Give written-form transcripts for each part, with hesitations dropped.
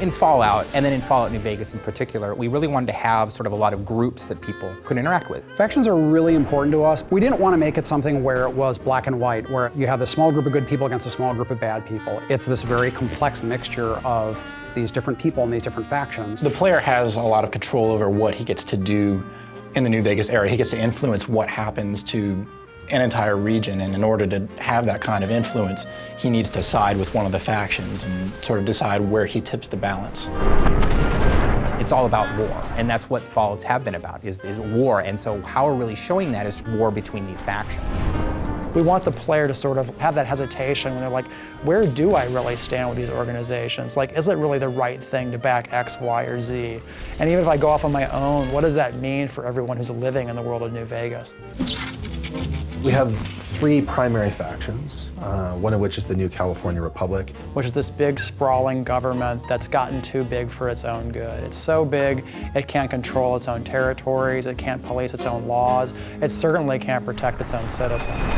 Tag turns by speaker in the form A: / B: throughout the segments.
A: In Fallout, and then in Fallout New Vegas in particular, we really wanted to have sort of a lot of groups that people could interact with.
B: Factions are really important to us. We didn't want to make it something where it was black and white, where you have this small group of good people against a small group of bad people. It's this very complex mixture of these different people and these different factions.
C: The player has a lot of control over what he gets to do in the New Vegas area. He gets to influence what happens to an entire region, and in order to have that kind of influence, he needs to side with one of the factions and sort of decide where he tips the balance.
A: It's all about war, and that's what Fallouts have been about, is war. And so how we're really showing that is war between these factions.
D: We want the player to sort of have that hesitation when they're like, where do I really stand with these organizations? Like, is it really the right thing to back X, Y, or Z? And even if I go off on my own, what does that mean for everyone who's living in the world of New Vegas?
E: We have three primary factions, one of which is the New California Republic.
D: Which is this big, sprawling government that's gotten too big for its own good. It's so big, it can't control its own territories, it can't police its own laws, it certainly can't protect its own citizens.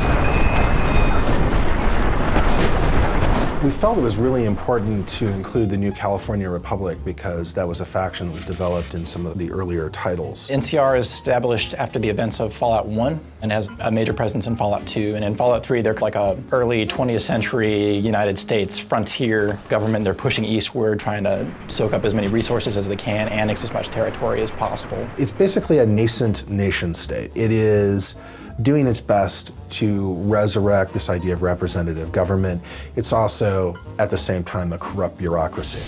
E: We felt it was really important to include the New California Republic because that was a faction that was developed in some of the earlier titles.
C: NCR is established after the events of Fallout 1 and has a major presence in Fallout 2. And in Fallout 3, they're like a early 20th century United States frontier government. They're pushing eastward, trying to soak up as many resources as they can, annex as much territory as possible.
E: It's basically a nascent nation state. It is doing its best to resurrect this idea of representative government. It's also, at the same time, a corrupt bureaucracy.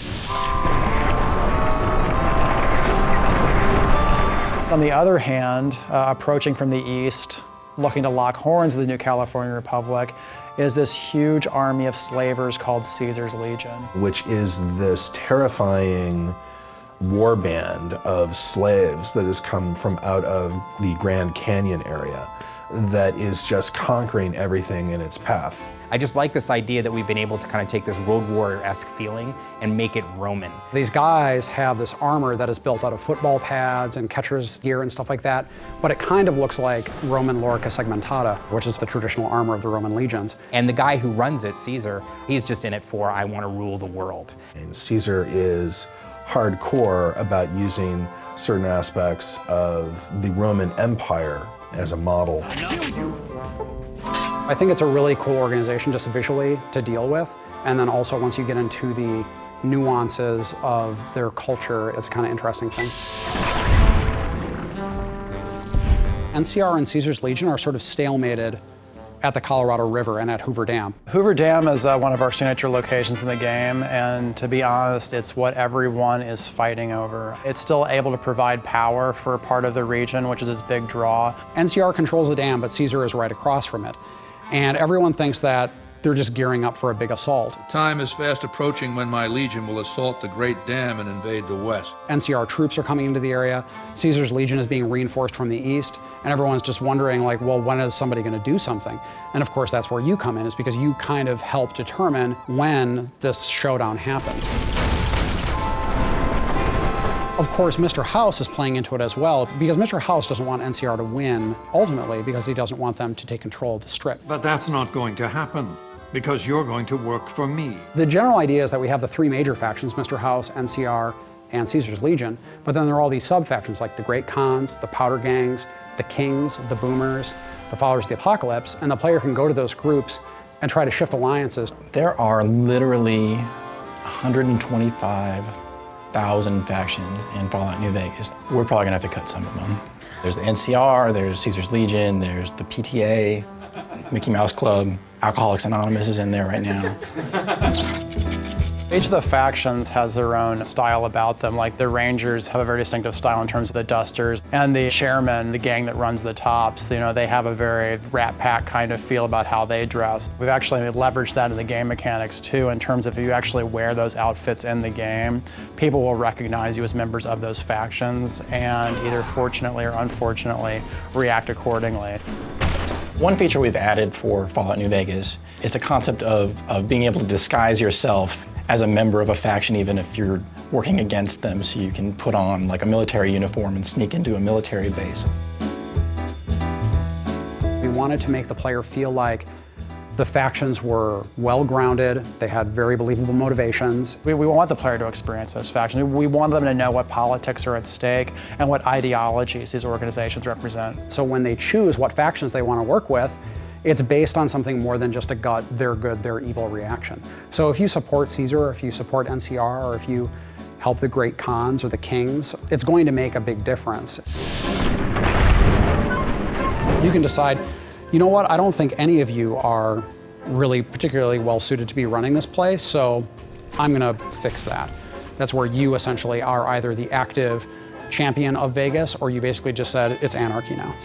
D: On the other hand, approaching from the east, looking to lock horns with the New California Republic, is this huge army of slavers called Caesar's Legion.
E: Which is this terrifying war band of slaves that has come from out of the Grand Canyon area that is just conquering everything in its path.
A: I just like this idea that we've been able to kind of take this Road Warrior-esque feeling and make it Roman.
B: These guys have this armor that is built out of football pads and catcher's gear and stuff like that, but it kind of looks like Roman lorica segmentata, which is the traditional armor of the Roman legions.
A: And the guy who runs it, Caesar, he's just in it for, I want to rule the world.
E: And Caesar is hardcore about using certain aspects of the Roman Empire as a model.
B: I think it's a really cool organization just visually to deal with, and then also once you get into the nuances of their culture, it's a kind of interesting thing. NCR and Caesar's Legion are sort of stalemated at the Colorado River and at Hoover Dam.
D: Hoover Dam is one of our signature locations in the game, and to be honest, it's what everyone is fighting over. It's still able to provide power for part of the region, which is its big draw.
B: NCR controls the dam, but Caesar is right across from it. And everyone thinks that they're just gearing up for a big assault.
F: Time is fast approaching when my legion will assault the Great Dam and invade the west.
B: NCR troops are coming into the area. Caesar's Legion is being reinforced from the east, and everyone's just wondering, like, well, when is somebody going to do something? And of course, that's where you come in, is because you kind of help determine when this showdown happens. Of course, Mr. House is playing into it as well, because Mr. House doesn't want NCR to win, ultimately, because he doesn't want them to take control of the Strip.
G: But that's not going to happen, because you're going to work for me.
B: The general idea is that we have the three major factions, Mr. House, NCR, and Caesar's Legion, but then there are all these sub-factions like the Great Khans, the Powder Gangs, the Kings, the Boomers, the Followers of the Apocalypse, and the player can go to those groups and try to shift alliances.
C: There are literally 125,000 factions in Fallout New Vegas. We're probably gonna have to cut some of them. There's the NCR, there's Caesar's Legion, there's the PTA, Mickey Mouse Club, Alcoholics Anonymous is in there right now.
D: Each of the factions has their own style about them. Like the Rangers have a very distinctive style in terms of the Dusters, and the Chairmen, the gang that runs the Tops, you know, they have a very Rat Pack kind of feel about how they dress. We've actually leveraged that in the game mechanics too, in terms of if you actually wear those outfits in the game, people will recognize you as members of those factions and either fortunately or unfortunately react accordingly.
C: One feature we've added for Fallout New Vegas is the concept of being able to disguise yourself as a member of a faction, even if you're working against them, so you can put on like a military uniform and sneak into a military base.
B: We wanted to make the player feel like The factions were well-grounded, they had very believable motivations.
D: We want the player to experience those factions. We want them to know what politics are at stake and what ideologies these organizations represent.
B: So when they choose what factions they want to work with, it's based on something more than just a gut, they're good, they're evil reaction. So if you support Caesar, or if you support NCR, or if you help the great Khans or the kings, it's going to make a big difference. You can decide, you know what, I don't think any of you are really particularly well suited to be running this place, so I'm gonna fix that. That's where you essentially are either the active champion of Vegas, or you basically just said, it's anarchy now.